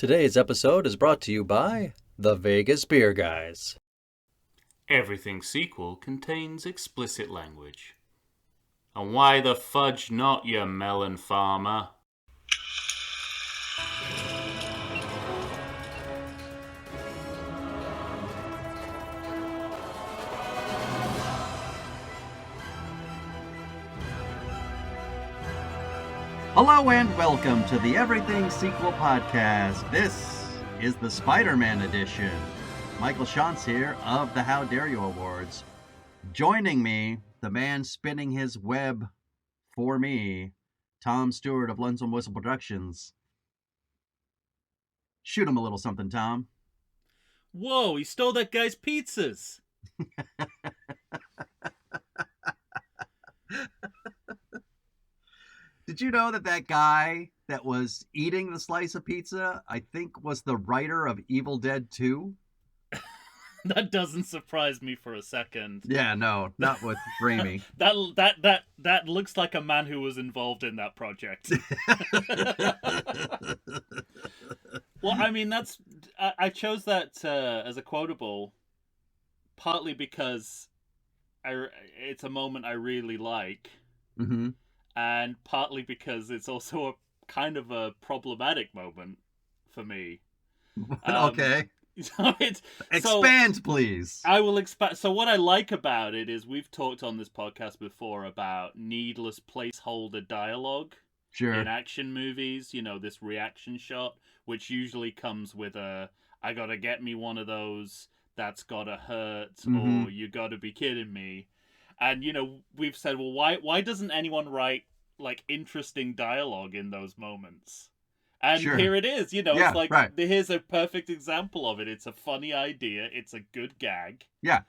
Today's episode is brought to you by the Vegas Beer Guys. Everything sequel contains explicit language. And why the fudge not, you melon farmer? Hello and welcome to the Everything Sequel Podcast. This is the Spiderman edition. Michael Shantz here of the How Dare You Awards. Joining me, the man spinning his web for me, Tom Stewart of Lunsum Whistle Productions. Shoot him a little something, Tom. Whoa, he stole that guy's pizzas. Did you know that guy that was eating the slice of pizza, I think was the writer of Evil Dead 2? That doesn't surprise me for a second. Yeah, no, not with Raimi. That looks like a man who was involved in that project. Well, I mean, I chose that as a quotable, partly because it's a moment I really like, and partly because it's also a kind of a problematic moment for me. Okay. Expand, please. I will expand. So what I like about it is we've talked on this podcast before about needless placeholder dialogue in action movies. You know, this reaction shot, which usually comes with I gotta get me one of those, that's gotta hurt, or you gotta be kidding me. And, you know, we've said, well, why doesn't anyone write, like, interesting dialogue in those moments? And here it is, you know, it's like, here's a perfect example of it. It's a funny idea. It's a good gag. Yeah.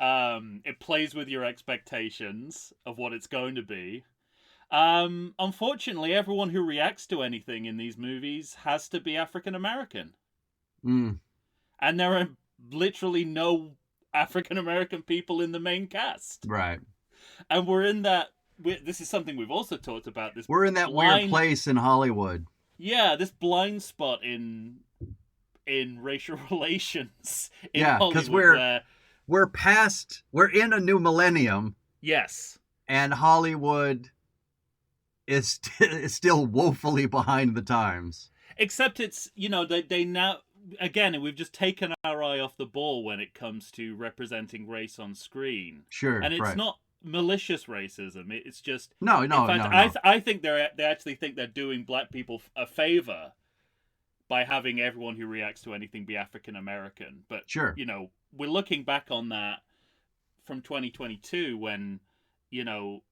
It plays with your expectations of what it's going to be. Unfortunately, everyone who reacts to anything in these movies has to be African American. And there are literally no African American people in the main cast. Right. And we're in that... This is something we've also talked about. We're in that weird place in Hollywood. Yeah, this blind spot in racial relations in Hollywood. Because we're in a new millennium. Yes. And Hollywood is still woefully behind the times. Except it's, you know, they now, again, we've just taken our eye off the ball when it comes to representing race on screen. Sure, and it's not malicious racism. It's just no. I think they actually think they're doing black people a favor by having everyone who reacts to anything be African American. But you know, we're looking back on that from 2022 when, you know,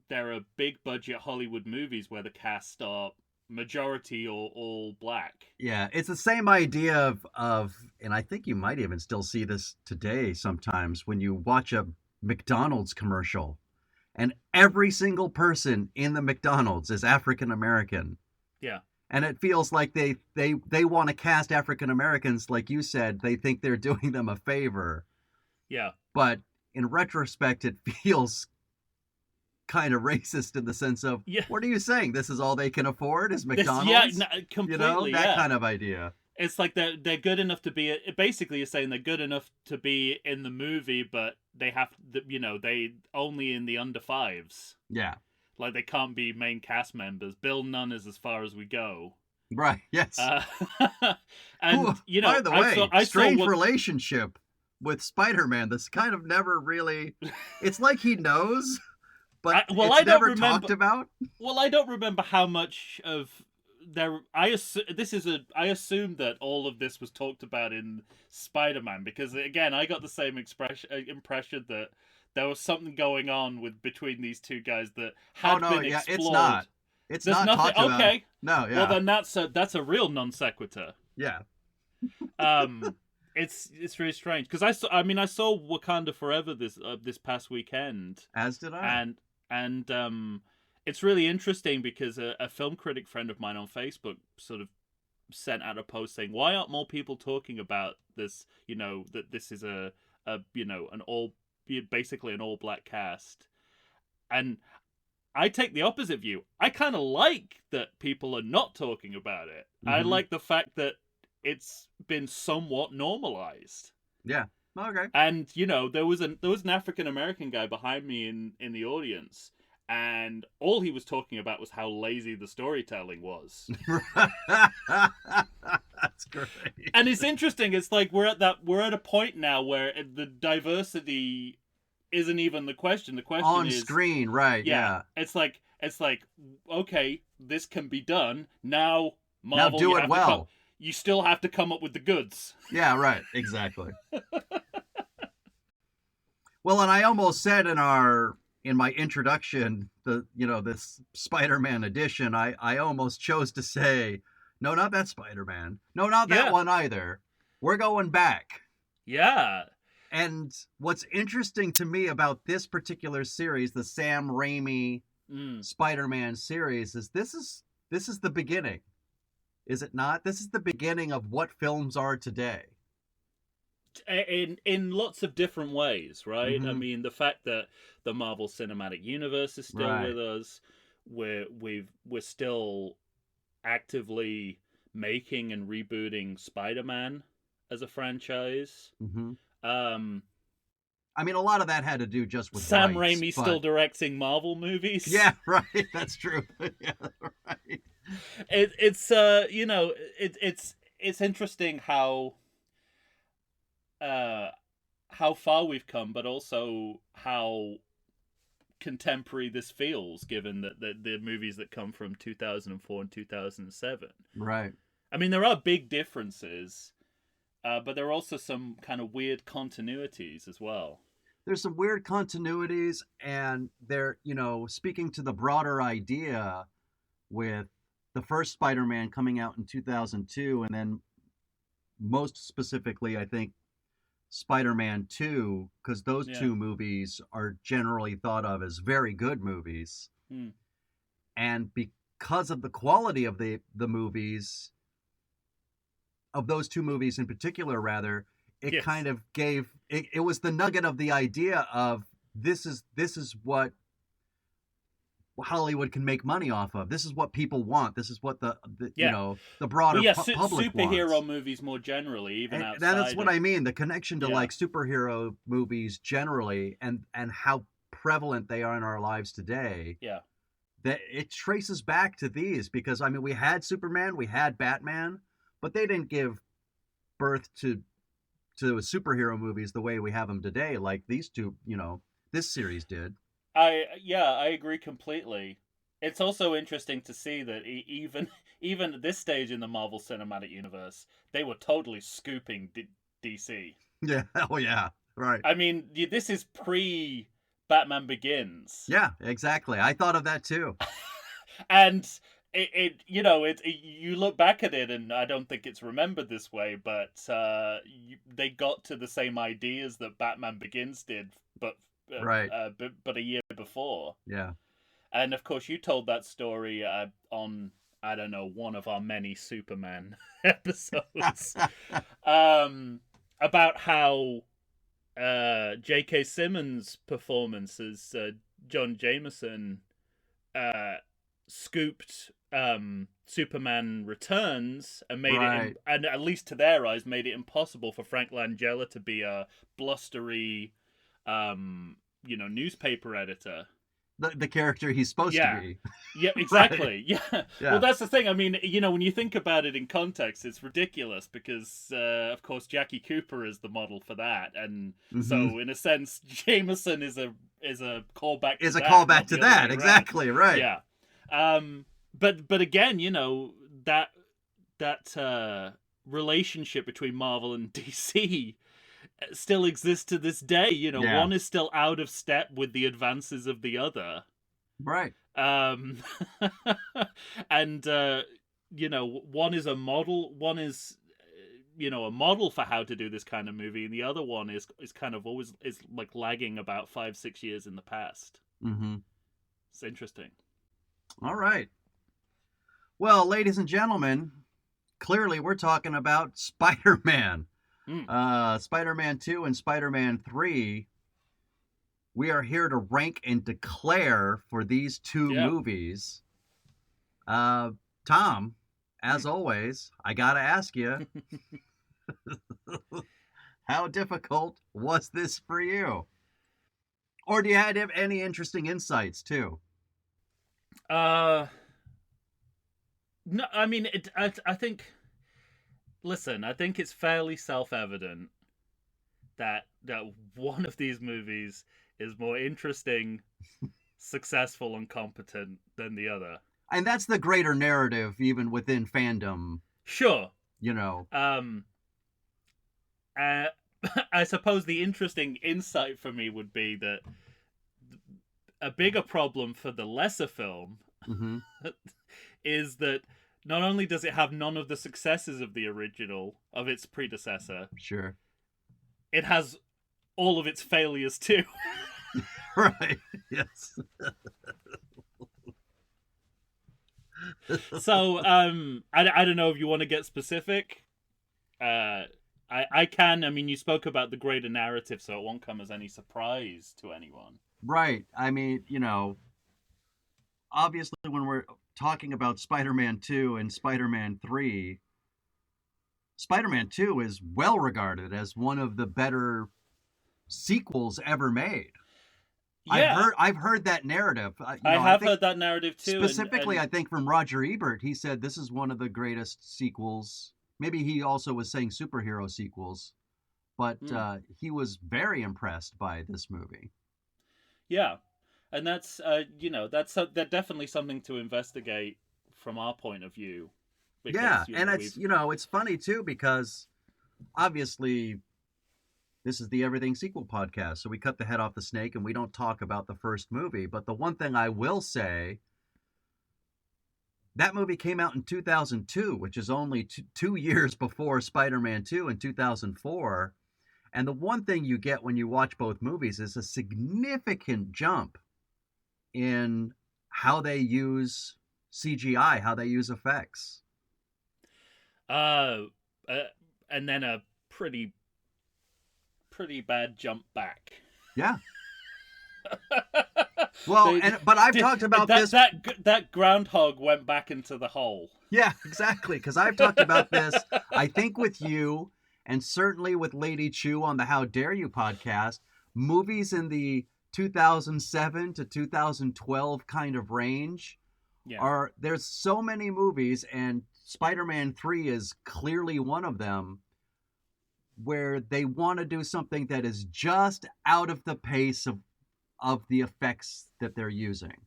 there are big budget Hollywood movies where the cast are majority or all black. Yeah, it's the same idea of and I think you might even still see this today sometimes when you watch a McDonald's commercial and every single person in the McDonald's is African American. Yeah. And it feels like they want to cast African Americans, like you said. They think they're doing them a favor. Yeah. But in retrospect, it feels kind of racist in the sense of, what are you saying? This is all they can afford is McDonald's? Completely. You know, that kind of idea. It's like they're good enough to be. It basically is saying they're good enough to be in the movie, but they have, you know, they only in the under fives. Yeah. Like they can't be main cast members. Bill Nunn is as far as we go. Right. Yes. And you know, by the way, strange relationship with Spider-Man. This kind of never really. It's like he knows, but it's never talked about. Well, I don't remember how much of. I assume that all of this was talked about in Spider-Man because again I got the same impression that there was something going on between these two guys that had been explored. It's not talked about. Okay. No, yeah. Well, then that's a real non sequitur. Yeah. It's really strange because I saw Wakanda Forever this past weekend. As did I. And it's really interesting because a film critic friend of mine on Facebook sort of sent out a post saying, why aren't more people talking about this, you know, that this is basically an all black cast. And I take the opposite view. I kind of like that people are not talking about it. I like the fact that it's been somewhat normalized. Yeah. Okay. And there was an African American guy behind me in the audience, and all he was talking about was how lazy the storytelling was. That's great. And it's interesting. It's like we're at a point now where the diversity isn't even the question. The question on is screen, right? Yeah. It's like okay, this can be done now. Marvel, now do it well. You still have to come up with the goods. Yeah, right. Exactly. Well, and I almost said in my introduction, this Spider-Man edition, I almost chose to say, no, not that Spider-Man. No, not that one either. We're going back. Yeah. And what's interesting to me about this particular series, the Sam Raimi Spider-Man series, is this is the beginning. Is it not? This is the beginning of what films are today. In lots of different ways, right? I mean, the fact that the Marvel Cinematic Universe is still with us, we're still actively making and rebooting Spider-Man as a franchise. I mean, a lot of that had to do just with Sam rights, Raimi still directing Marvel movies. Yeah, right. That's true. Yeah, right. It's interesting how far we've come, but also how contemporary this feels, given that the movies that come from 2004 and 2007. Right. I mean, there are big differences, but there are also some kind of weird continuities as well. There's some weird continuities, and they're, speaking to the broader idea with the first Spider-Man coming out in 2002, and then most specifically, I think, Spider-Man 2, because those two movies are generally thought of as very good movies. And because of the quality of the movies, of those two movies in particular, rather, it kind of gave, it was the nugget of the idea of this is what Hollywood can make money off of. This is what people want. This is what the broader public superhero wants. Movies more generally, even outside. That's what I mean. The connection to like superhero movies generally, and how prevalent they are in our lives today. Yeah, that it traces back to these, because I mean, we had Superman, we had Batman, but they didn't give birth to superhero movies the way we have them today, like these two. This series did. I agree completely. It's also interesting to see that even at this stage in the Marvel Cinematic Universe, they were totally scooping DC. Yeah. Oh yeah. Right. I mean, this is pre Batman Begins. Yeah, exactly. I thought of that too. And you look back at it, and I don't think it's remembered this way, but they got to the same ideas that Batman Begins did, but a year before. Yeah. And of course, you told that story on, I don't know, one of our many Superman episodes, about how J.K. Simmons' performance as John Jameson scooped Superman Returns and made it, and at least to their eyes, made it impossible for Frank Langella to be a blustery, newspaper editor. The character he's supposed to be. Yeah, exactly. Yeah. Well, that's the thing. I mean, when you think about it in context, it's ridiculous because, of course, Jackie Cooper is the model for that, and so in a sense, Jameson is a callback. Is a callback to that, exactly right. Yeah. But again, that relationship between Marvel and DC still exists to this day. One is still out of step with the advances of the other. Right. And one is a model. One is a model for how to do this kind of movie, and the other one is kind of always is like lagging about 5-6 years in the past. It's interesting. All right. Well, ladies and gentlemen, clearly we're talking about Spider-Man. Spider-Man 2 and Spider-Man 3, we are here to rank and declare for these two movies. Tom, as always, I gotta ask you, how difficult was this for you? Or do you have any interesting insights too? No, I mean, I think. Listen, I think it's fairly self-evident that one of these movies is more interesting, successful, and competent than the other. And that's the greater narrative, even within fandom. Sure. You know. I suppose the interesting insight for me would be that a bigger problem for the lesser film is that not only does it have none of the successes of the original, of its predecessor, sure, it has all of its failures too. Right, yes. So, I don't know if you want to get specific. I can. I mean, you spoke about the greater narrative, so it won't come as any surprise to anyone. Right. I mean, you know, obviously when we're talking about Spider-Man 2 and Spider-Man 3, Spider-Man 2 is well regarded as one of the better sequels ever made. Yeah. I've heard that narrative. I have heard that narrative too. Specifically, I think from Roger Ebert, he said this is one of the greatest sequels. Maybe he also was saying superhero sequels, but he was very impressed by this movie. Yeah, and that's that's definitely something to investigate from our point of view. Because, yeah, and it's funny too because obviously this is the Everything Sequel podcast, so we cut the head off the snake and we don't talk about the first movie. But the one thing I will say, that movie came out in 2002, which is only 2 years before Spider-Man 2 in 2004. And the one thing you get when you watch both movies is a significant jump in how they use CGI, how they use effects. And then a pretty bad jump back. Yeah. Well, but I've talked about this. That groundhog went back into the hole. Yeah, exactly. Because I've talked about this, I think, with you, and certainly with Lady Chu on the How Dare You podcast. Movies in the 2007 to 2012 kind of range there's so many movies, and Spider-Man 3 is clearly one of them, where they want to do something that is just out of the pace of the effects that they're using.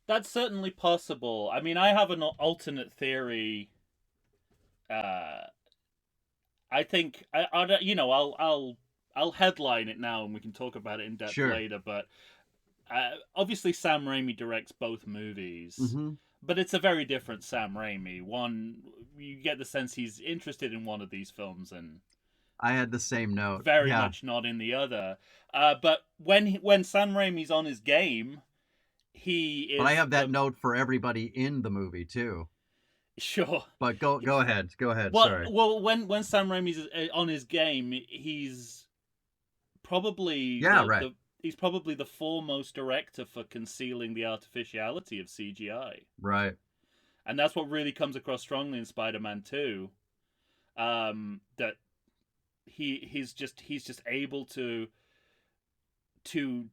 That's certainly possible. I mean, I have an alternate theory. I think I'll headline it now, and we can talk about it in depth later. But obviously, Sam Raimi directs both movies. Mm-hmm. But it's a very different Sam Raimi. One, you get the sense he's interested in one of these films, and I had the same note. Very much not in the other. But when Sam Raimi's on his game, he is. But I have that note for everybody in the movie too. Sure. But go ahead. Go ahead. Well, sorry. Well, when Sam Raimi's on his game, he's probably he's probably the foremost director for concealing the artificiality of CGI. Right. And that's what really comes across strongly in Spider-Man 2. That he's just able to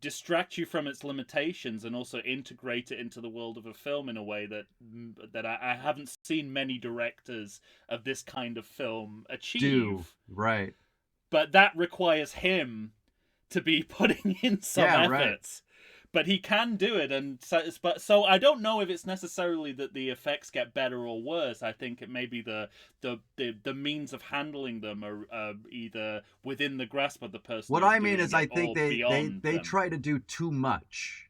distract you from its limitations and also integrate it into the world of a film in a way that I haven't seen many directors of this kind of film achieve. Right. But that requires him to be putting in some efforts. Right. But he can do it, and so I don't know if it's necessarily that the effects get better or worse. I think it may be the means of handling them are either within the grasp of the person. What I mean is, I think they try to do too much.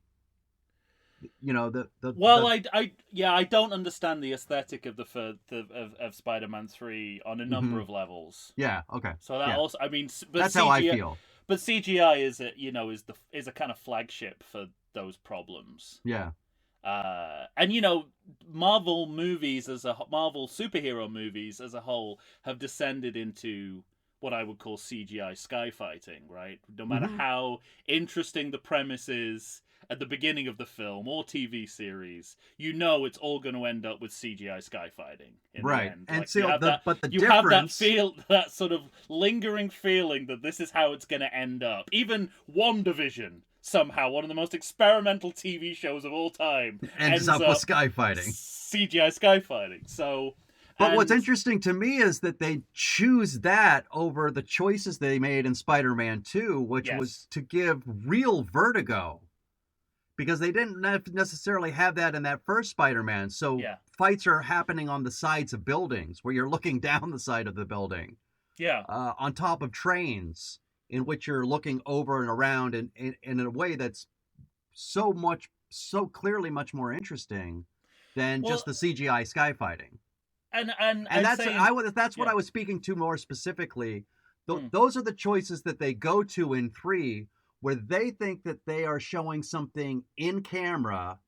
You know I don't understand the aesthetic of of Spider-Man 3 on a number of levels. Yeah. Okay. So that also, I mean, but that's how I feel. But CGI is a kind of flagship for those problems. Yeah. And Marvel superhero movies as a whole have descended into what I would call CGI sky fighting, right? No matter how interesting the premise is at the beginning of the film or TV series, you know it's all going to end up with CGI sky fighting in the end. And like, so, but the you difference... have that sort of lingering feeling that this is how it's going to end up. Even WandaVision, somehow, one of the most experimental TV shows of all time, ends up with sky fighting. CGI sky fighting. So... But what's interesting to me is that they choose that over the choices they made in Spider-Man 2, which was to give real vertigo. Because they didn't necessarily have that in that first Spider-Man. So fights are happening on the sides of buildings, where you're looking down the side of the building. Yeah. On top of trains, in which you're looking over and around in a way that's so clearly much more interesting than just the CGI sky fighting. And that's what I was speaking to more specifically. Those are the choices that they go to in 3, where they think that they are showing something in camera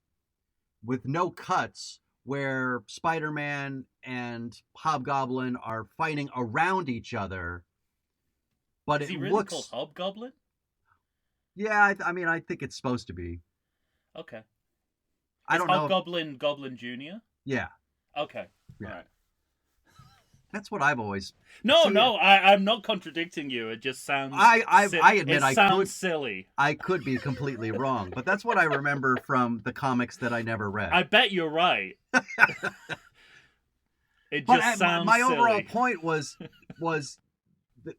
with no cuts, where Spider-Man and Hobgoblin are fighting around each other. But is he really called Hobgoblin? Yeah, I think it's supposed to be. Okay. I don't know. Hobgoblin Goblin Jr.? Yeah. Okay. Yeah. All right. That's what I've always... I'm not contradicting you. It just sounds... I admit it sounds silly. I could be completely wrong, but that's what I remember from the comics that I never read. I bet you're right. It just sounds my silly. overall point was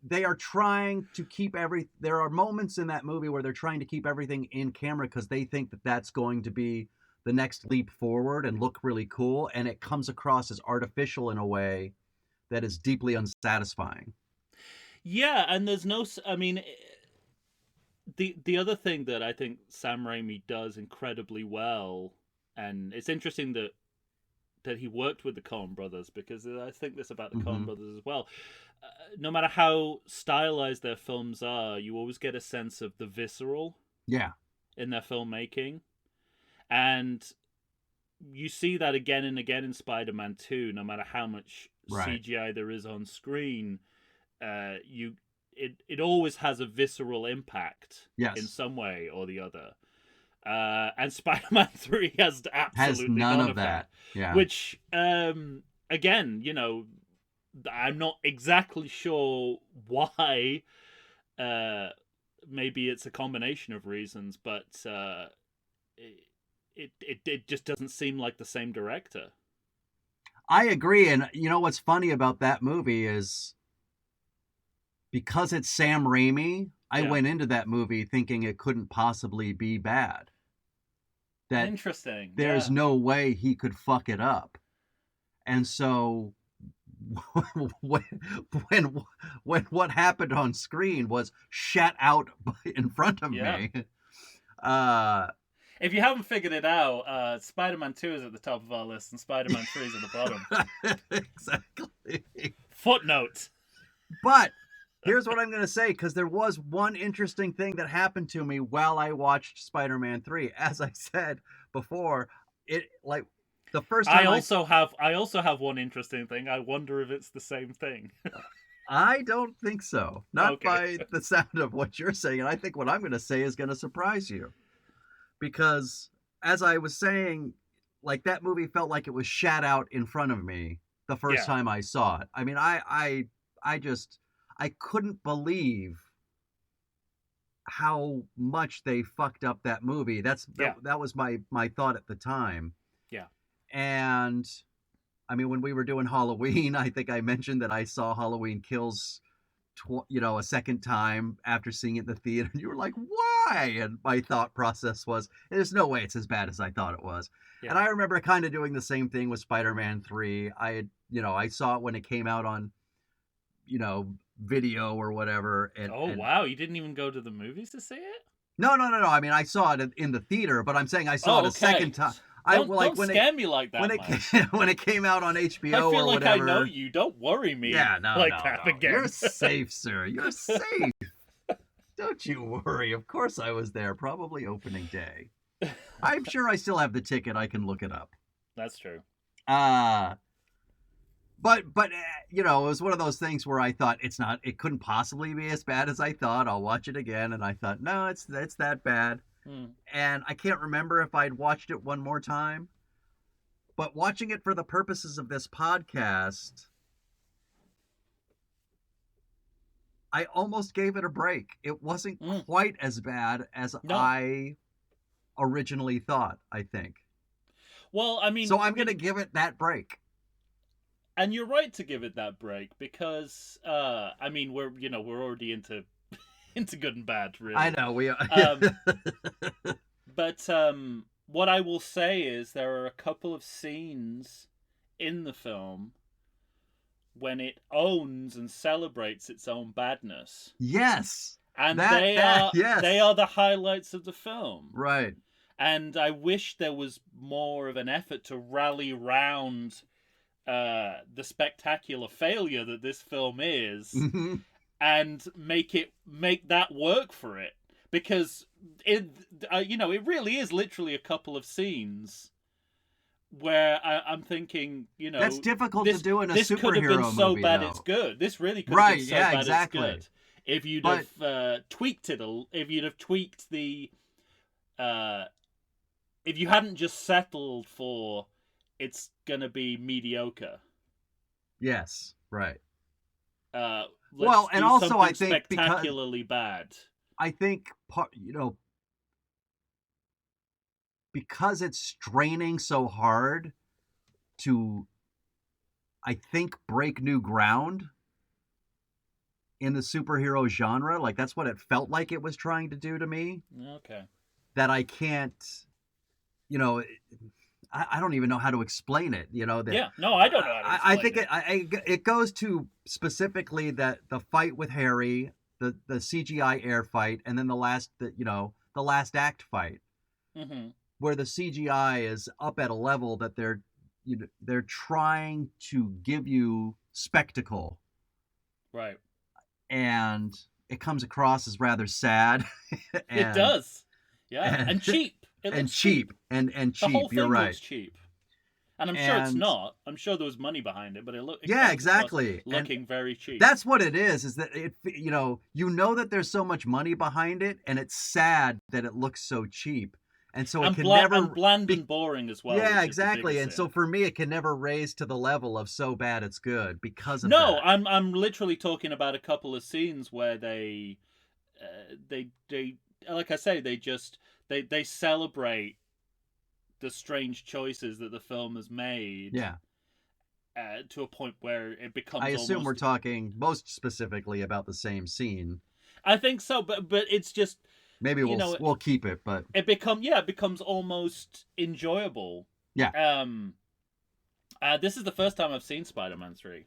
they are trying to keep there are moments in that movie where they're trying to keep everything in camera because they think that that's going to be the next leap forward and look really cool, and it comes across as artificial in a way that is deeply unsatisfying. Yeah, and there's no... the other thing that I think Sam Raimi does incredibly well, and it's interesting that he worked with the Coen brothers, because I think this about the Coen brothers as well. No matter how stylized their films are, you always get a sense of the visceral in their filmmaking. And you see that again and again in Spider-Man 2, no matter how much CGI there is on screen. It always has a visceral impact in some way or the other. And Spider-Man 3 has absolutely none of that. Yeah. Which, again, I'm not exactly sure why. Maybe it's a combination of reasons, but it just doesn't seem like the same director. I agree, and what's funny about that movie is because it's Sam Raimi, I went into that movie thinking it couldn't possibly be bad. That interesting. There's no way he could fuck it up. And so when what happened on screen was shat out in front of me. If you haven't figured it out, Spider-Man 2 is at the top of our list and Spider-Man 3 is at the bottom. Exactly. Footnote. But here's what I'm going to say, because there was one interesting thing that happened to me while I watched Spider-Man 3. As I said before, the first time I also have one interesting thing. I wonder if it's the same thing. I don't think so. Not by the sound of what you're saying. And I think what I'm going to say is going to surprise you. Because as I was saying, that movie felt like it was shat out in front of me the first time I saw it. I mean, I couldn't believe how much they fucked up that movie. That was my thought at the time. Yeah. And I mean, when we were doing Halloween, I think I mentioned that I saw Halloween Kills a second time after seeing it in the theater, and you were like, why? And my thought process was, there's no way it's as bad as I thought it was. And I remember kind of doing the same thing with Spider-Man 3. I saw it when it came out on video or whatever, and wow, you didn't even go to the movies to see it? No, I mean, I saw it in the theater, but I'm saying I saw it a second time. Don't scare me like that. When it came out on HBO or whatever. I feel like I know you. Don't worry me. No. Again. You're safe, sir. You're safe. Don't you worry. Of course I was there. Probably opening day. I'm sure I still have the ticket. I can look it up. That's true. But you know, it was one of those things where I thought it couldn't possibly be as bad as I thought. I'll watch it again, and I thought, no, it's that bad. And I can't remember if I'd watched it one more time. But watching it for the purposes of this podcast, I almost gave it a break. It wasn't quite as bad as I originally thought, I think. Well, I mean... So I'm going to give it that break. And you're right to give it that break because, I mean, we're already into good and bad, really. I know, we are. But what I will say is there are a couple of scenes in the film when it owns and celebrates its own badness. Yes. And they are the highlights of the film. Right. And I wish there was more of an effort to rally round the spectacular failure that this film is and make that work for it. Because it really is literally a couple of scenes where I'm thinking, that's difficult to do in a superhero movie. This could have been so bad though. It's good. This really could have been so bad exactly. It's good. If you'd have tweaked it, if you'd have tweaked the, if you hadn't just settled for it's gonna be mediocre. Yes, right. Well, and also I think spectacularly bad. I think because it's straining so hard to, I think, break new ground in the superhero genre. Like, that's what it felt like it was trying to do to me. Okay. That I can't, I don't even know how to explain it. I don't know how to explain I think it goes to specifically that the fight with Harry, the CGI air fight, and then the last act fight, where the CGI is up at a level that they're trying to give you spectacle, right? And it comes across as rather sad. It does, yeah, and cheap. And cheap. And cheap. The whole thing You're right. Looks cheap. And I'm sure it's not. I'm sure there was money behind it, but it exactly. Looking very cheap. That's what it is that it, that there's so much money behind it, and it's sad that it looks so cheap. And so it can never... And bland and boring as well. Yeah, exactly. And so for me, it can never raise to the level of so bad it's good because of that. No, I'm literally talking about a couple of scenes where they like I say, they celebrate the strange choices that the film has made. Yeah. To a point where it becomes. I assume we're talking most specifically about the same scene. I think so, but it's just maybe we'll keep it, but it becomes almost enjoyable. Yeah. This is the first time I've seen Spider-Man 3.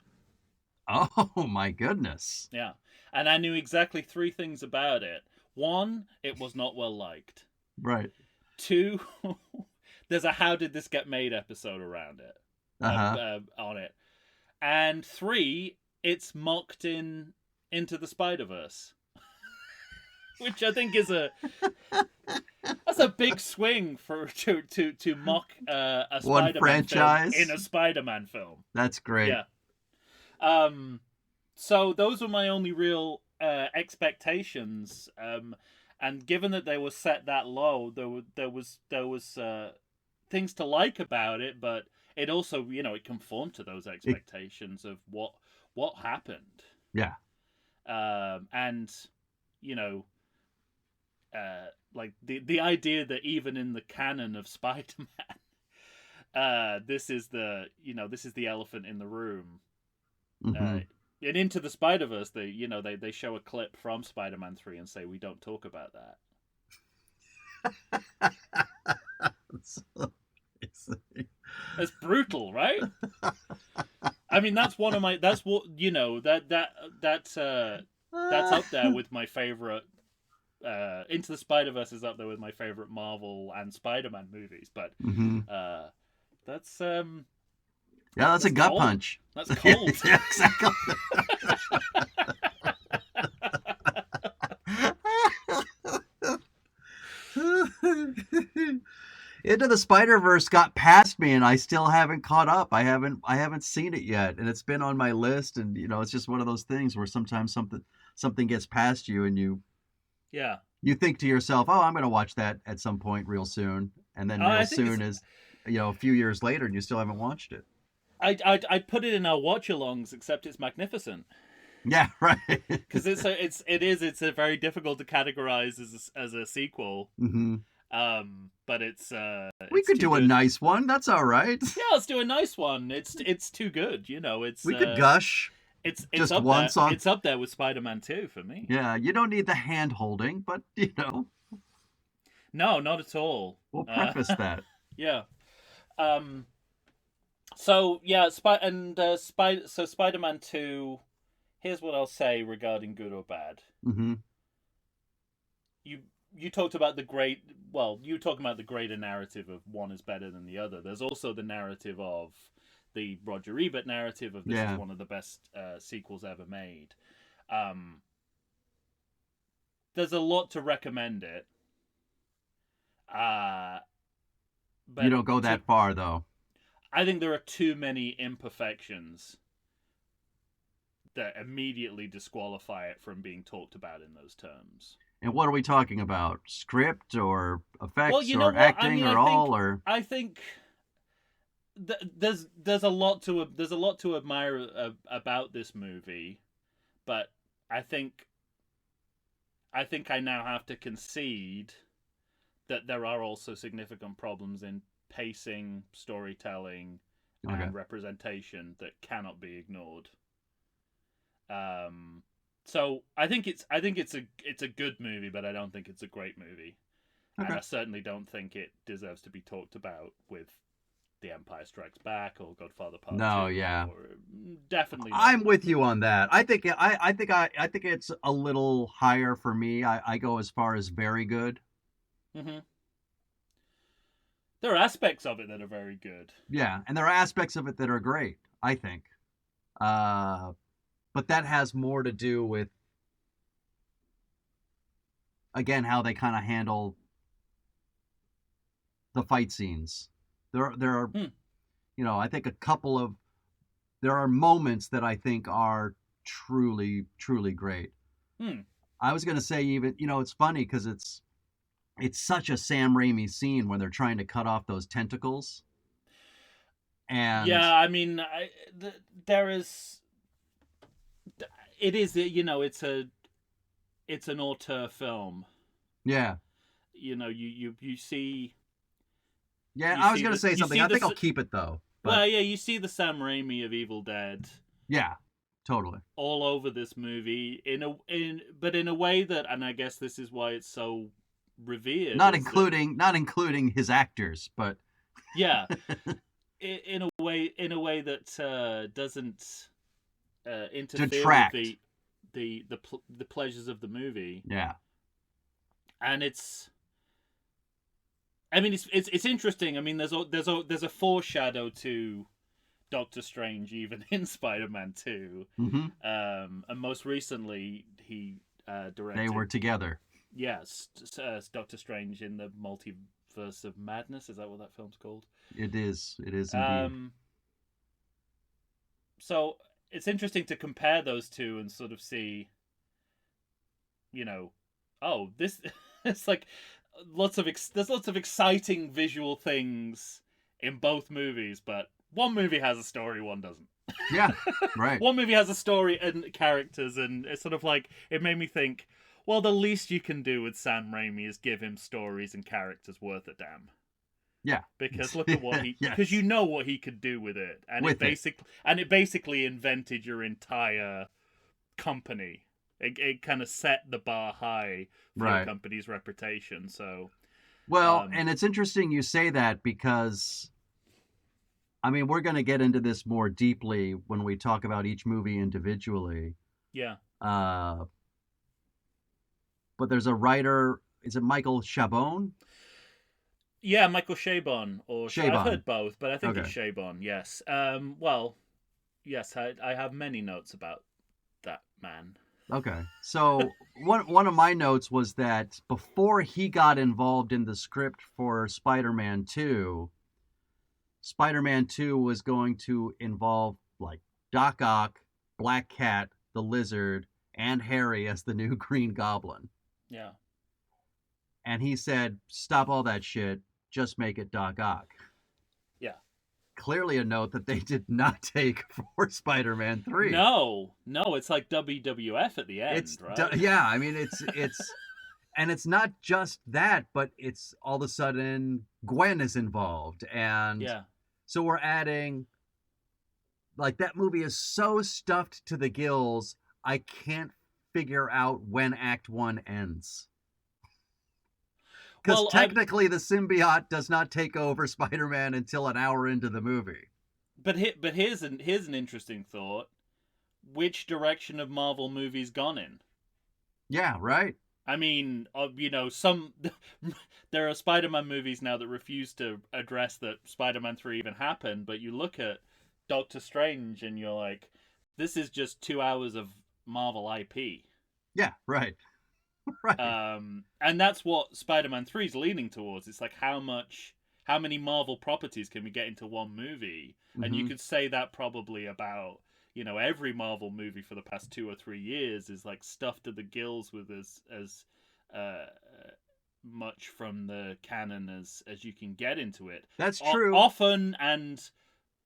Oh my goodness. Yeah, and I knew exactly 3 things about it. 1, it was not well liked. Right. 2, there's a "How did this get made" episode around it. On it. And 3, it's mocked in Into the Spider-Verse. Which I think is that's a big swing to mock a Spider-Man franchise film in a Spider-Man film. That's great. Yeah. So those were my only real expectations. And given that they were set that low, there was things to like about it, but it also, it conformed to those expectations of what happened. Yeah. And like the idea that even in the canon of Spider-Man, this is the elephant in the room. Mm-hmm. And Into the Spider-Verse, they show a clip from Spider-Man 3 and say we don't talk about that. It's brutal, right? I mean, that's what that's up there with my favorite. Into the Spider-Verse is up there with my favorite Marvel and Spider-Man movies, but that's that's a gut cold. punch. That's cold. Yeah, exactly. Into the Spider-Verse got past me, and I still haven't caught up. I haven't seen it yet, and it's been on my list. And it's just one of those things where sometimes something gets past you, and you think to yourself, "Oh, I'm going to watch that at some point real soon," and then real soon is a few years later, and you still haven't watched it. I'd put it in our watch-alongs, except it's magnificent. Yeah, right. Because it's a very difficult to categorize as a sequel. Mm-hmm. But it's we could do a nice one. That's all right. Yeah, let's do a nice one. It's too good. We could gush. It's just up one there. song. It's up there with Spider-Man 2 for me. Yeah, you don't need the hand holding, but No, not at all. We'll preface that. Yeah. So yeah, Spider-Man 2. Here's what I'll say regarding good or bad. Mm-hmm. You talked about the greater narrative of one is better than the other. There's also the narrative of the Roger Ebert narrative of this is one of the best sequels ever made. There's a lot to recommend it. But you don't go that far, though. I think there are too many imperfections that immediately disqualify it from being talked about in those terms. And what are we talking about? Script or effects or acting or I think there's a lot to admire about this movie, but I think I now have to concede that there are also significant problems in pacing, storytelling, and representation that cannot be ignored. So I think it's a good movie, but I don't think it's a great movie. Okay. And I certainly don't think it deserves to be talked about with The Empire Strikes Back or Godfather Part 2. No, yeah. Definitely not. I'm with you on that. I think it's a little higher for me. I go as far as very good. Mm-hmm. There are aspects of it that are very good. Yeah, and there are aspects of it that are great, I think. But that has more to do with, again, how they kind of handle the fight scenes. There are, I think there are moments that I think are truly, truly great. I was going to say even, it's funny because it's such a Sam Raimi scene when they're trying to cut off those tentacles. And yeah, I mean, there is. It is, it's an auteur film. Yeah. You see. Yeah, I was going to say something. I think I'll keep it though. But... Well, yeah, you see the Sam Raimi of Evil Dead. Yeah, totally. All over this movie but in a way that, and I guess this is why it's so revered. Not including his actors, but yeah, in a way that doesn't interfere with the pleasures of the movie. Yeah, and it's interesting. I mean, there's a foreshadow to Doctor Strange even in Spider-Man 2. Mm-hmm. And most recently he directed. They were together. Yes, Doctor Strange in the Multiverse of Madness. Is that what that film's called? It is. It is indeed. So it's interesting to compare those two and sort of see, this it's like there's lots of exciting visual things in both movies, but one movie has a story, one doesn't. Yeah, right. One movie has a story and characters, and it's sort of like, it made me think, well, the least you can do with Sam Raimi is give him stories and characters worth a damn. Yeah. Because look at what because you know what he could do with it. And it basically invented your entire company. It kind of set the bar high for your company's reputation. So, well, and it's interesting you say that because, I mean, we're going to get into this more deeply when we talk about each movie individually. Yeah. But there's a writer, is it Michael Chabon? Yeah, Michael Chabon. Chabon. I've heard both, but I think it's Chabon, yes. Well, yes, I have many notes about that man. Okay. So one of my notes was that before he got involved in the script for Spider-Man 2, Spider-Man 2 was going to involve like Doc Ock, Black Cat, the Lizard, and Harry as the new Green Goblin. Yeah. And he said, "Stop all that shit. Just make it Doc Ock." Yeah. Clearly a note that they did not take for Spider-Man 3. No, it's like WWF at the end, right? Yeah, I mean it's and it's not just that, but it's all of a sudden Gwen is involved, and so we're adding, like, that movie is so stuffed to the gills, I can't figure out when Act 1 ends. Because technically the symbiote does not take over Spider-Man until an hour into the movie. But here's an interesting thought. Which direction have Marvel movies gone in? Yeah, right. I mean, there are Spider-Man movies now that refuse to address that Spider-Man 3 even happened, but you look at Doctor Strange and you're like, this is just 2 hours of Marvel IP. Yeah, right. Right. And that's what Spider-Man 3 is leaning towards. It's like, how many Marvel properties can we get into one movie? Mm-hmm. And you could say that probably about, every Marvel movie for the past 2 or 3 years is like stuffed to the gills with as much from the canon as you can get into it. That's true. Often and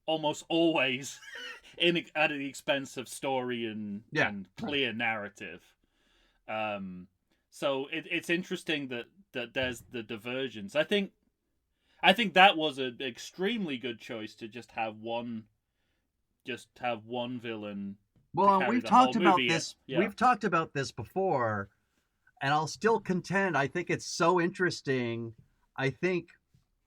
almost always at the expense of story and clear narrative. So it's interesting that there's the divergence. I think that was an extremely good choice to just have one villain. Well, we've talked about this. Yeah. We've talked about this before, and I'll still contend. I think it's so interesting. I think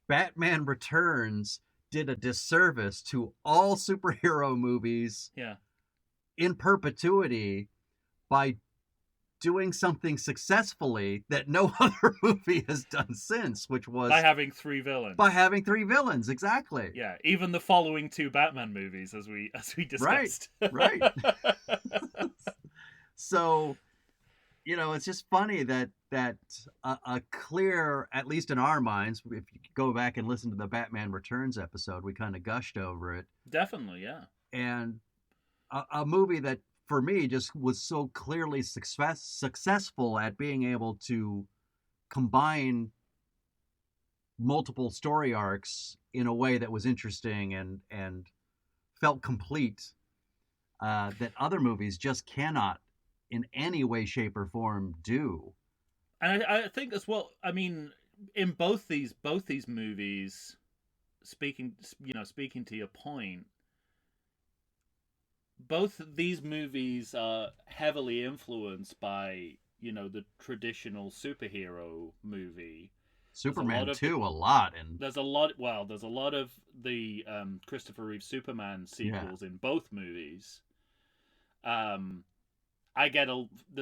Batman Returns did a disservice to all superhero movies. Yeah. In perpetuity by doing something successfully that no other movie has done since, which was by having 3 villains. By having 3 villains, exactly. Yeah, even the following 2 Batman movies, as we discussed. Right. So, it's just funny that a clear, at least in our minds, if you go back and listen to the Batman Returns episode, we kind of gushed over it. Definitely, yeah. And a movie that, for me, just was so clearly successful at being able to combine multiple story arcs in a way that was interesting and felt complete, that other movies just cannot in any way, shape, or form do. And I think as well, I mean, in both these movies, speaking to your point, both these movies are heavily influenced by, the traditional superhero movie. Superman 2 a lot. And there's a lot of the Christopher Reeve Superman sequels in both movies. There's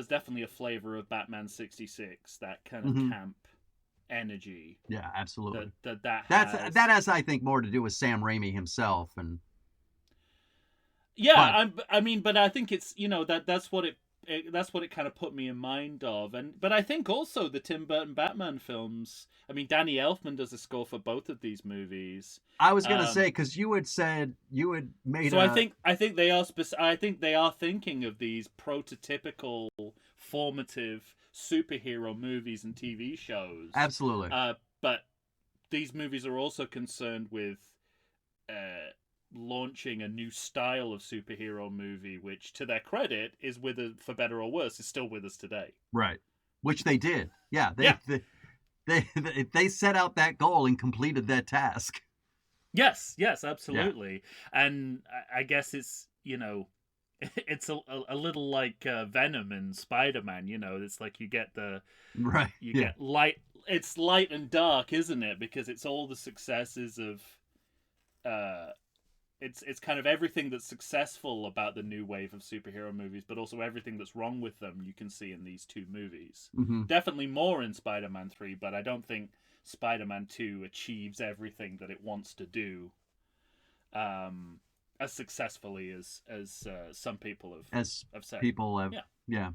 definitely a flavor of Batman 66, that kind of camp energy. Yeah, absolutely. That has, I think, more to do with Sam Raimi himself. And yeah, but I think it's, that's what it kind of put me in mind of. But I think also the Tim Burton Batman films, I mean, Danny Elfman does a score for both of these movies. I was going to say, because you had made. So I think they are thinking of these prototypical formative superhero movies and TV shows. Absolutely. But these movies are also concerned with launching a new style of superhero movie, which, to their credit, is with us, for better or worse, is still with us today. Right, which they did. Yeah, they set out that goal and completed that task. Yes, absolutely. Yeah. And I guess it's it's a little like Venom and Spider-Man. It's like you get get light. It's light and dark, isn't it? Because it's all the successes of. It's kind of everything that's successful about the new wave of superhero movies, but also everything that's wrong with them you can see in these 2 movies. Mm-hmm. Definitely more in Spider-Man 3, but I don't think Spider-Man 2 achieves everything that it wants to do. as successfully as some people have said. People have, yeah.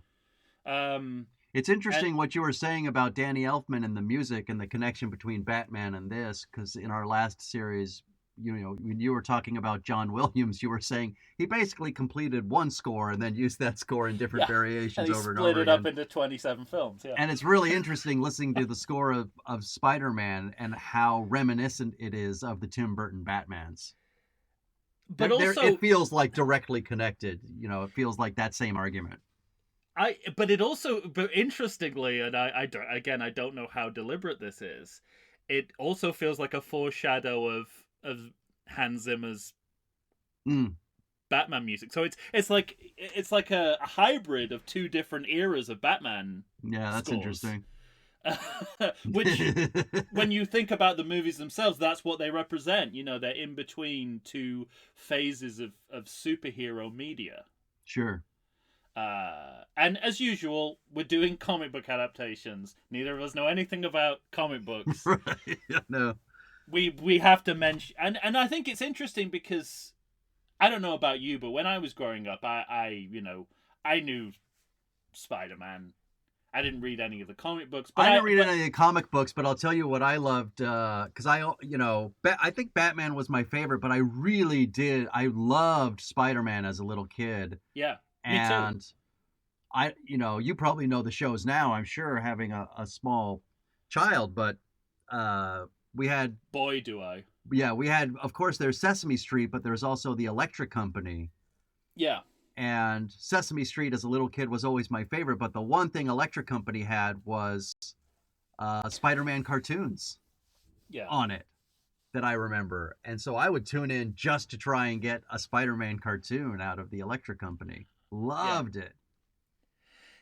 Um, It's interesting what you were saying about Danny Elfman and the music and the connection between Batman and this, because in our last series, when you were talking about John Williams, you were saying he basically completed one score and then used that score in different variations over and over again. Split it up into 27 films, yeah. And it's really interesting listening to the score of Spider-Man and how reminiscent it is of the Tim Burton Batmans. But also, it feels like directly connected. It feels like that same argument. But interestingly, and I don't know how deliberate this is. It also feels like a foreshadow of Hans Zimmer's Batman music. So it's like a hybrid of two different eras of Batman. Yeah, that's scores. Interesting. Which, when you think about the movies themselves, that's what they represent. They're in between two phases of superhero media. Sure. And as usual, we're doing comic book adaptations. Neither of us know anything about comic books. Right. No. We have to mention, and I think it's interesting because I don't know about you, but when I was growing up, I knew Spider-Man. I didn't read any of the comic books. But I didn't read any of the comic books, but I'll tell you what I loved, because I think Batman was my favorite, but I really did. I loved Spider-Man as a little kid. Yeah, and me too. You probably know the shows now, I'm sure, having a small child, but we had... Boy, do I. Yeah, we had, of course, there's Sesame Street, but there's also the Electric Company. Yeah. And Sesame Street as a little kid was always my favorite, but the one thing Electric Company had was Spider-Man cartoons on it that I remember. And so I would tune in just to try and get a Spider-Man cartoon out of the Electric Company. Loved it.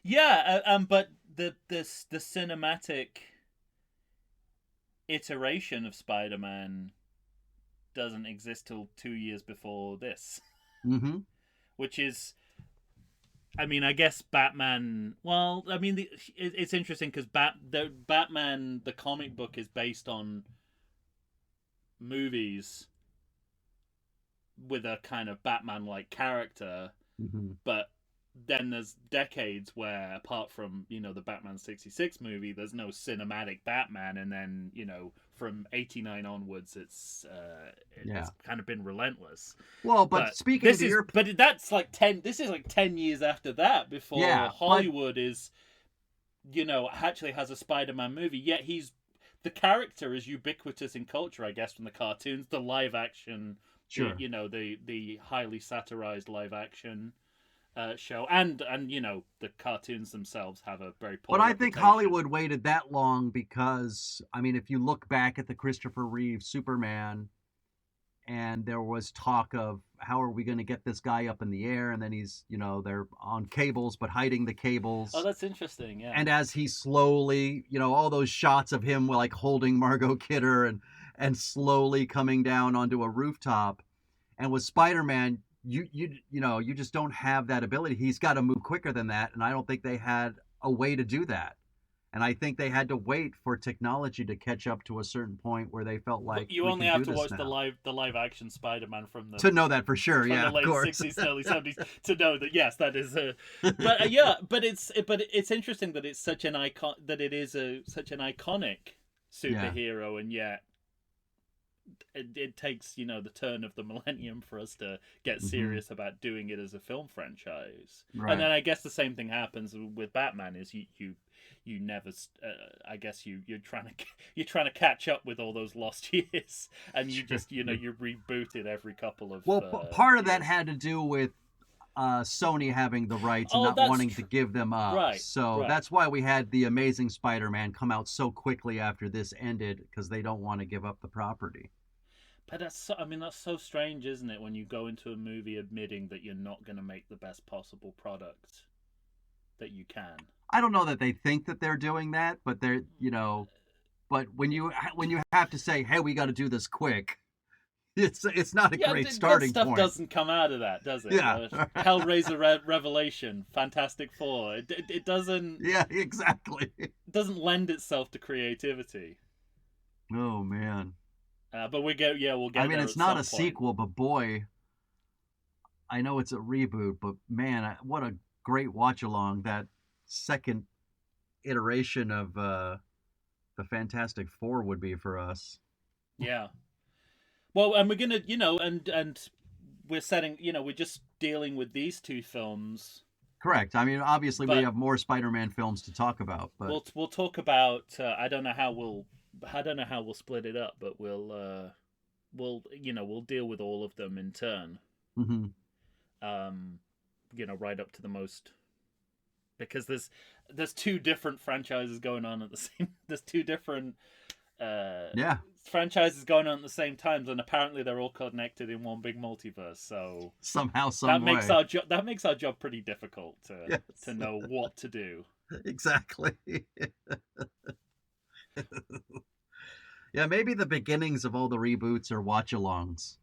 Yeah, but the cinematic iteration of Spider-Man doesn't exist till 2 years before this. Mm-hmm. Which is, I mean, I guess Batman. Well, I mean, it's interesting because Batman, the comic book, is based on movies with a kind of Batman-like character, but then there's decades where, apart from the Batman '66 movie, there's no cinematic Batman, and then from '89 onwards, it's kind of been relentless. Well, but speaking of your... but that's like 10. This is like 10 years after that before Hollywood is, actually has a Spider-Man movie. Yet the character is ubiquitous in culture, I guess, from the cartoons, the live action, the highly satirized live action show, and the cartoons themselves have a very poor But I think reputation. Hollywood waited that long because, I mean, if you look back at the Christopher Reeve Superman, and there was talk of how are we going to get this guy up in the air, and then he's, they're on cables but hiding the cables. Oh, that's interesting. Yeah. And as he slowly, all those shots of him like holding Margot Kidder and slowly coming down onto a rooftop, and with Spider-Man, you just don't have that ability. He's got to move quicker than that, and I don't think they had a way to do that. And I think they had to wait for technology to catch up to a certain point where they felt like you only have to watch the live action Spider-Man from the to know that for sure. The late 60s, early 70s to know that yes, that is a. But but it's interesting that it's such an icon, that it is such an iconic superhero, and yet it takes the turn of the millennium for us to get serious about doing it as a film franchise. Right. And then I guess the same thing happens with Batman. Is you never I guess you're trying to catch up with all those lost years, and you just you reboot it every couple of part of that had to do with Sony having the rights and not wanting to give them up. Right, so that's why we had the Amazing Spider-Man come out so quickly after this ended, because they don't want to give up the property. But that's so strange, isn't it, when you go into a movie admitting that you're not going to make the best possible product that you can. I don't know that they think that they're doing that, but they're, but when you have to say, hey, we got to do this quick, it's not a great starting stuff point. Doesn't come out of that, does it? Yeah. Hellraiser Revelation, Fantastic Four. It doesn't. Yeah, exactly. It doesn't lend itself to creativity. Oh man. But we'll get. I mean, it's not a sequel, but boy, I know it's a reboot, but man, what a great watch along that second iteration of the Fantastic Four would be for us. Yeah. Well, and we're gonna, and we're setting, we're just dealing with these two films. Correct. I mean, obviously we have more Spider-Man films to talk about, but we'll talk about. I don't know how we'll split it up, but we'll deal with all of them in turn. Mm-hmm. Right up to the most, because there's two different franchises going on at the same. There's two different franchises going on at the same time, and apparently they're all connected in one big multiverse. So somehow, that makes our job pretty difficult to know what to do. Exactly. Yeah, maybe the beginnings of all the reboots are watch-alongs.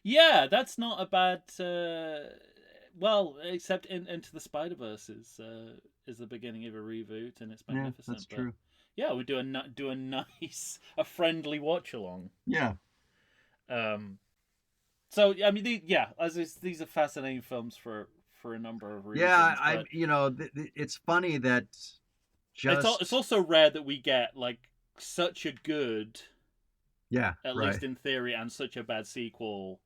Yeah, that's not a bad. Well, except Into the Spider-Verse is the beginning of a reboot, and it's magnificent. Yeah, that's true. Yeah, we do a nice, a friendly watch along. Yeah. So I mean, these are fascinating films for a number of reasons. Yeah, it's funny that it's also rare that we get like such a good, at least in theory, and such a bad sequel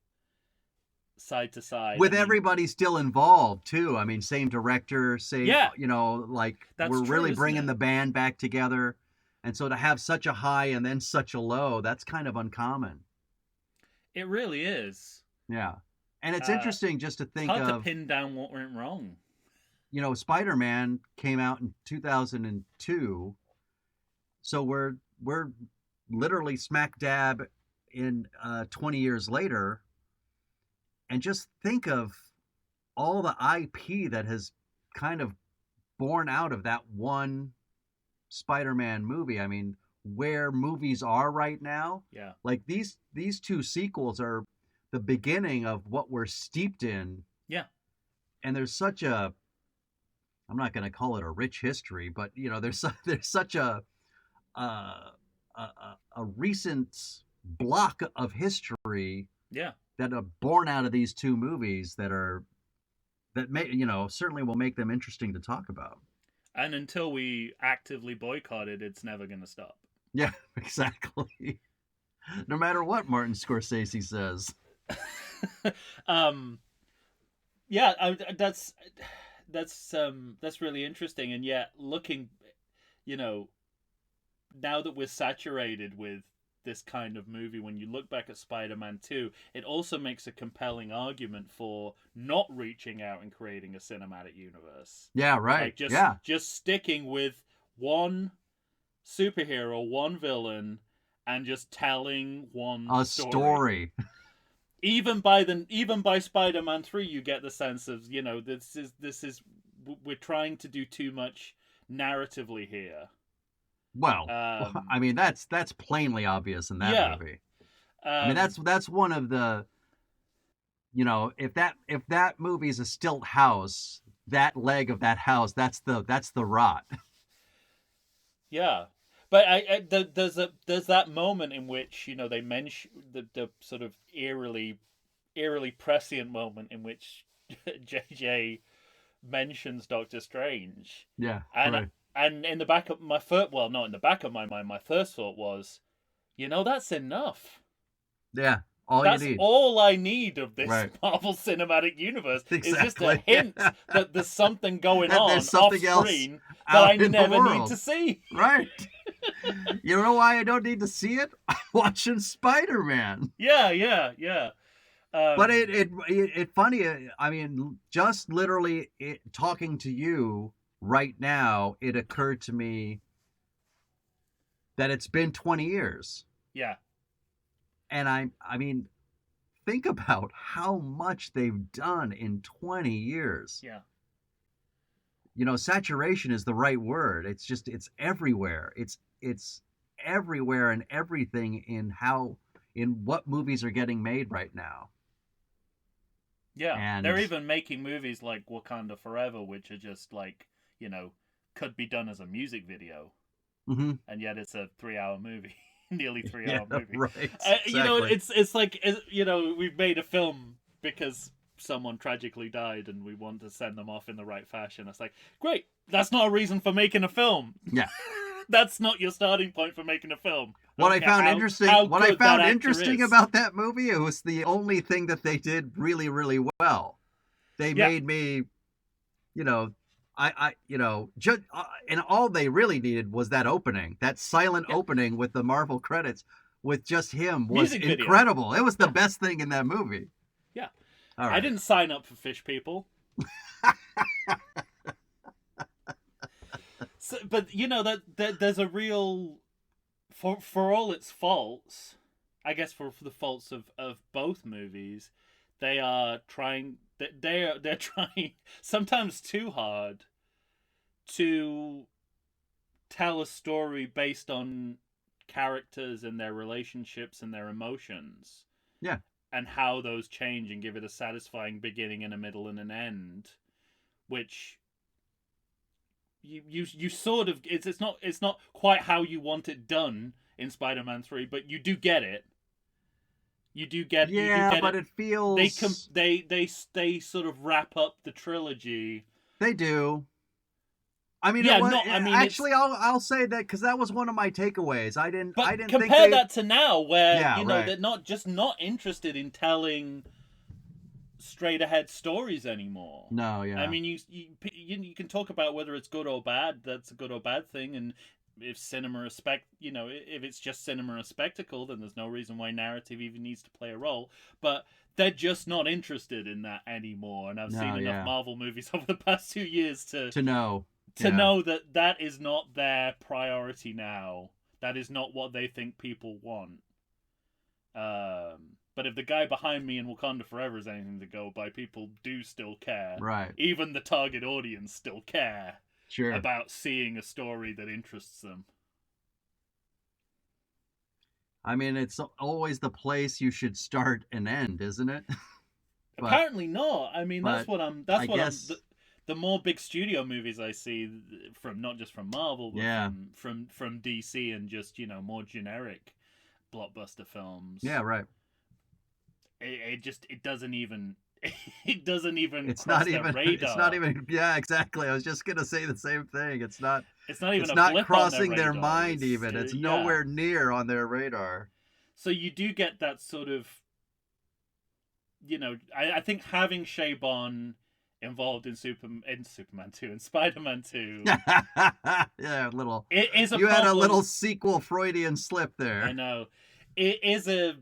side to side with everybody still involved too. I mean, same director, we're really bringing the band back together, and so to have such a high and then such a low, that's kind of uncommon. It really is. Yeah, and it's interesting just to think hard to pin down what went wrong. Spider-Man came out in 2002, so we're literally smack dab in 20 years later. And just think of all the IP that has kind of born out of that one Spider-Man movie. I mean, where movies are right now. Yeah. Like these two sequels are the beginning of what we're steeped in. Yeah. And there's such a, I'm not going to call it a rich history, but there's such a recent block of history. Yeah. That are born out of these two movies that may, certainly will make them interesting to talk about. And until we actively boycott it, it's never going to stop. Yeah, exactly. No matter what Martin Scorsese says. That's really interesting. And yet looking, now that we're saturated with this kind of movie, when you look back at Spider-Man 2, it also makes a compelling argument for not reaching out and creating a cinematic universe. Yeah, right. Like just sticking with one superhero, one villain, and just telling one story. Even by Spider-Man 3, you get the sense of, this is we're trying to do too much narratively here. Well, I mean that's plainly obvious in that movie. I mean that's one of the, if that movie is a stilt house, that leg of that house, that's the rot. Yeah, but there's that moment in which they mention the sort of eerily prescient moment in which JJ mentions Doctor Strange. Yeah, and right. And in the back of my not in the back of my mind, my first thought was, that's enough. Yeah, that's you need. all I need of this Marvel Cinematic Universe. Exactly. Is just a hint that there's something going on off screen that I never need to see. Right. You know why I don't need to see it? I'm watching Spider-Man. Yeah. But it funny. I mean, just literally talking to you right now, it occurred to me that it's been 20 years. Yeah. And I mean, think about how much they've done in 20 years. Yeah. Saturation is the right word. It's everywhere. It's everywhere and everything in what movies are getting made right now. Yeah. And they're even making movies like Wakanda Forever, which are just like, could be done as a music video. Mm-hmm. And yet it's a 3-hour movie. Nearly 3-hour movie. Right. Exactly. It's like, we've made a film because someone tragically died and we want to send them off in the right fashion. It's like, great, that's not a reason for making a film. Yeah. That's not your starting point for making a film. What I found interesting about that movie, it was the only thing that they did really, really well. They made me, and all they really needed was that opening, that silent opening with the Marvel credits, with just him, was incredible. It was the best thing in that movie. Yeah. All right. I didn't sign up for Fish People. So, but that there's a real, for all its faults, I guess for the faults of both movies, they are trying. They're trying sometimes too hard to tell a story based on characters and their relationships and their emotions. Yeah. And how those change and give it a satisfying beginning and a middle and an end, which you sort of, it's not quite how you want it done in Spider-Man 3, but you do get it. You do get it feels they sort of wrap up the trilogy. They do. I mean, actually, I'll say that because that was one of my takeaways. I didn't compare that to now, where they're not interested in telling straight ahead stories anymore. No, yeah. I mean, you can talk about whether it's good or bad. That's a good or bad thing, and if if it's just cinema a spectacle, then there's no reason why narrative even needs to play a role. But they're just not interested in that anymore. And I've seen enough Marvel movies over the past 2 years to know that is not their priority now. That is not what they think people want. But if the guy behind me in Wakanda Forever is anything to go by, people do still care. Right. Even the target audience still care. Sure. About seeing a story that interests them. I mean, it's always the place you should start and end, isn't it? Apparently not. I mean, the more big studio movies I see from, not just from Marvel, but from DC and just, more generic blockbuster films. Yeah, right. It doesn't even it's cross not their even radar. It's not even, yeah, exactly. I was just gonna say the same thing. It's not crossing their mind even. It's nowhere near on their radar. So you do get that sort of, I think having Shaybon involved in Superman 2 and Spider-Man 2 yeah, little it is a you problem. Had a little sequel Freudian slip there. I know. It is a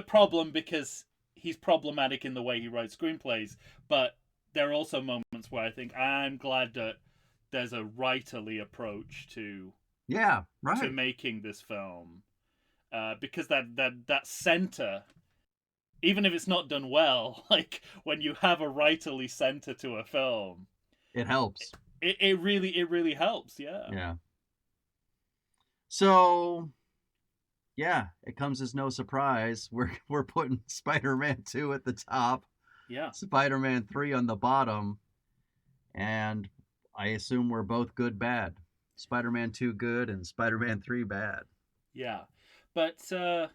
problem because he's problematic in the way he writes screenplays, but there are also moments where I think I'm glad that there's a writerly approach to making this film, because that center, even if it's not done well, like when you have a writerly center to a film, it helps. It really helps. Yeah. So. Yeah, it comes as no surprise. We're putting Spider-Man 2 at the top. Yeah. Spider-Man 3 on the bottom. And I assume we're both good bad. Spider-Man 2 good and Spider-Man 3 bad. Yeah. But I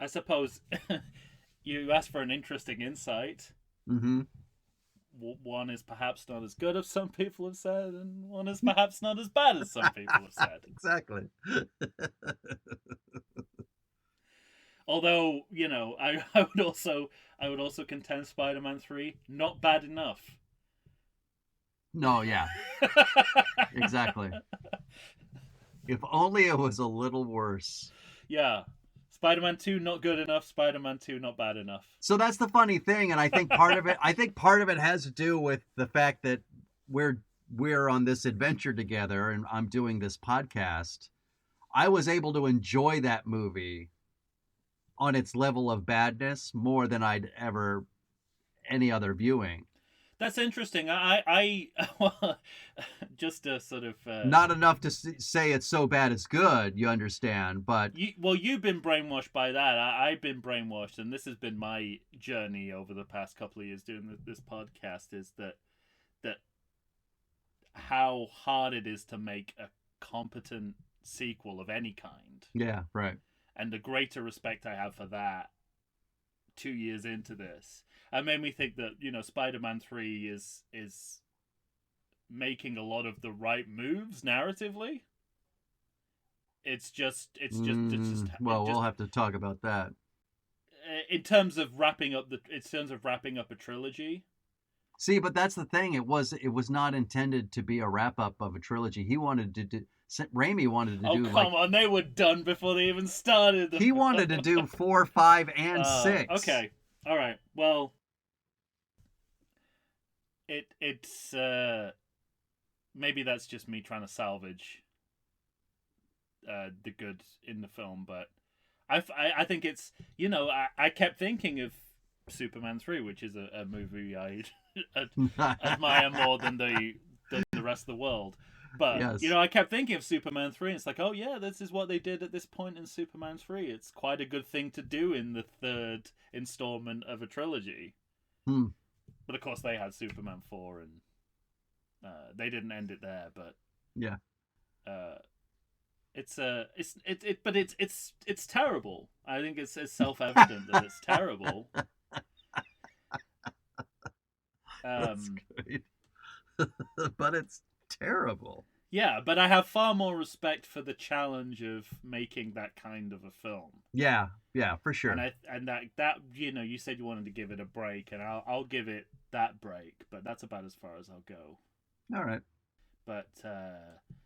suppose you asked for an interesting insight. Mm-hmm. One is perhaps not as good as some people have said, and one is perhaps not as bad as some people have said. Exactly. Although, I would also contend Spider-Man 3 not bad enough. No, yeah. Exactly. If only it was a little worse. Yeah. Spider-Man 2 not good enough, Spider-Man 2 not bad enough. So that's the funny thing, and I think part of it has to do with the fact that we're on this adventure together and I'm doing this podcast. I was able to enjoy that movie on its level of badness more than I'd ever any other viewing. That's interesting. I just to sort of not enough to say it's so bad it's good. You understand, but you've been brainwashed by that. I've been brainwashed, and this has been my journey over the past couple of years doing this podcast. Is that how hard it is to make a competent sequel of any kind. Yeah, right. And the greater respect I have for that 2 years into this. It made me think that, Spider-Man 3 is making a lot of the right moves narratively. It's just we'll have to talk about that. In terms of wrapping up a trilogy. See, but that's the thing. It was not intended to be a wrap up of a trilogy. He wanted to do. Raimi wanted to do. Oh, come on! They were done before they even started. He wanted to do 4, 5, and 6. Okay, all right. Well, it's maybe that's just me trying to salvage the good in the film, but I think it's I kept thinking of Superman 3, which is a movie I admire more than the rest of the world. But yes. I kept thinking of Superman 3, and it's like, oh yeah, this is what they did at this point in Superman 3. It's quite a good thing to do in the third installment of a trilogy. But of course, they had Superman 4, and they didn't end it there. But yeah, it's terrible. I think it's self-evident that it's terrible. That's great. But it's terrible. Yeah, but I have far more respect for the challenge of making that kind of a film. Yeah, for sure. And that you said you wanted to give it a break, and I'll give it that break, but that's about as far as I'll go. All right. But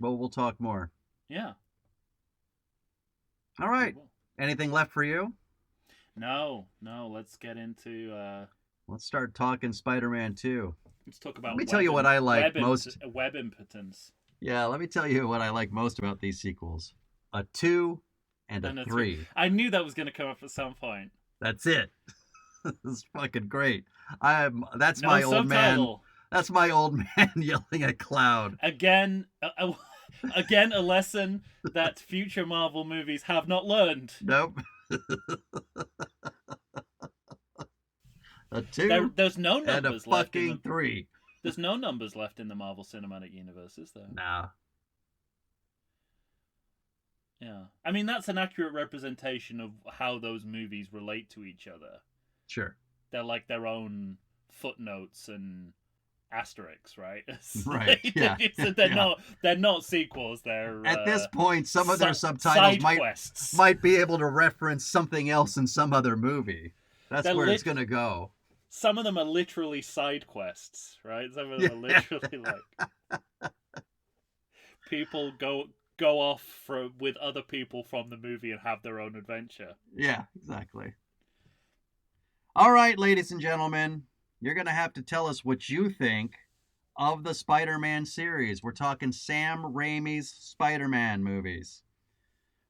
well, we'll talk more. Yeah. All right. Anything left for you? No. Let's get into. Let's start talking Spider-Man 2. Let's talk about. Let me tell you what I like most. Web impotence. Yeah, let me tell you what I like most about these sequels: a 2 and a 3. I knew that was going to come up at some point. That's it. It's fucking great. That's my old man. That's my old man yelling at Cloud. Again, again, a lesson that future Marvel movies have not learned. Nope. A 2 there's no numbers and a fucking left 3. There's no numbers left in the Marvel Cinematic Universe, is there? Nah. Yeah. I mean, that's an accurate representation of how those movies relate to each other. Sure. They're like their own footnotes and asterisks, right? Right. Yeah. They're not sequels. They're at this point, some of their subtitles might be able to reference something else in some other movie. That's where it's gonna go. Some of them are literally side quests, right? Some of them are literally like people go off with other people from the movie and have their own adventure. Yeah, exactly. All right, ladies and gentlemen, you're going to have to tell us what you think of the Spider-Man series. We're talking Sam Raimi's Spider-Man movies.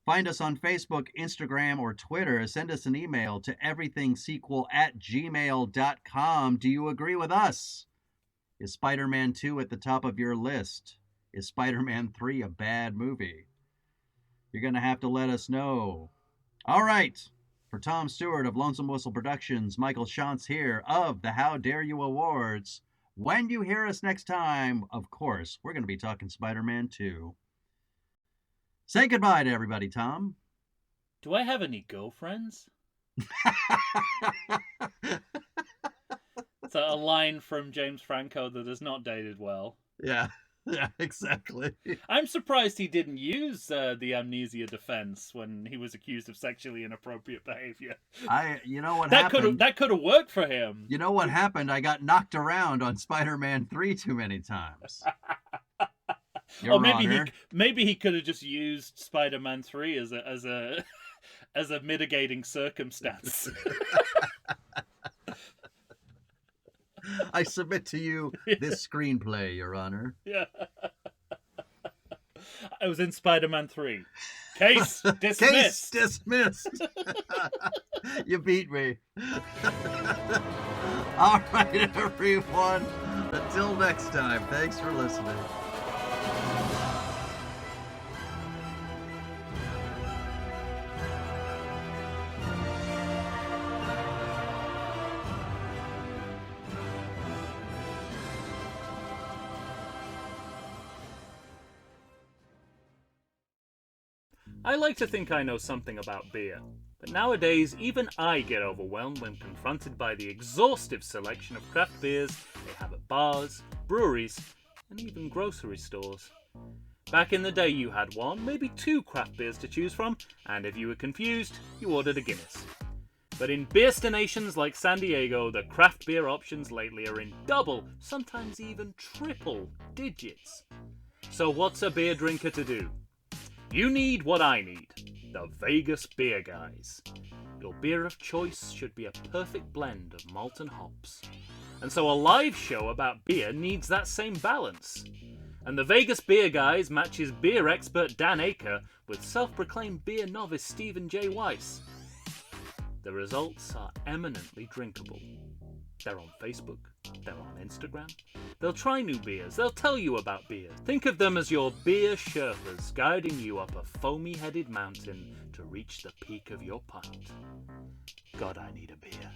Find us on Facebook, Instagram, or Twitter. Send us an email to everythingsequel@gmail.com. Do you agree with us? Is Spider-Man 2 at the top of your list? Is Spider-Man 3 a bad movie? You're going to have to let us know. All right. For Tom Stewart of Lonesome Whistle Productions, Michael Shantz here of the How Dare You Awards. When you hear us next time, of course, we're going to be talking Spider-Man 2. Say goodbye to everybody, Tom. Do I have any girlfriends? It's a line from James Franco that is not dated well. Yeah, exactly. I'm surprised he didn't use the amnesia defense when he was accused of sexually inappropriate behavior. You know what happened? That could have worked for him. You know what happened? I got knocked around on Spider-Man 3 too many times. Or maybe he could have just used Spider-Man 3 as a mitigating circumstance. I submit to you this screenplay, Your Honor. Yeah. I was in Spider-Man 3. Case dismissed. Case dismissed. You beat me. All right, everyone. Until next time, thanks for listening. I like to think I know something about beer. But nowadays, even I get overwhelmed when confronted by the exhaustive selection of craft beers they have at bars, breweries, and even grocery stores. Back in the day you had one, maybe two craft beers to choose from, and if you were confused, you ordered a Guinness. But in beerstinations like San Diego, the craft beer options lately are in double, sometimes even triple digits. So what's a beer drinker to do? You need what I need, the Vegas Beer Guys. Your beer of choice should be a perfect blend of malt and hops. And so a live show about beer needs that same balance. And the Vegas Beer Guys matches beer expert Dan Aker with self-proclaimed beer novice Stephen J. Weiss. The results are eminently drinkable. They're on Facebook, they're on Instagram. They'll try new beers, they'll tell you about beer. Think of them as your beer Sherpas guiding you up a foamy-headed mountain to reach the peak of your pint. God, I need a beer.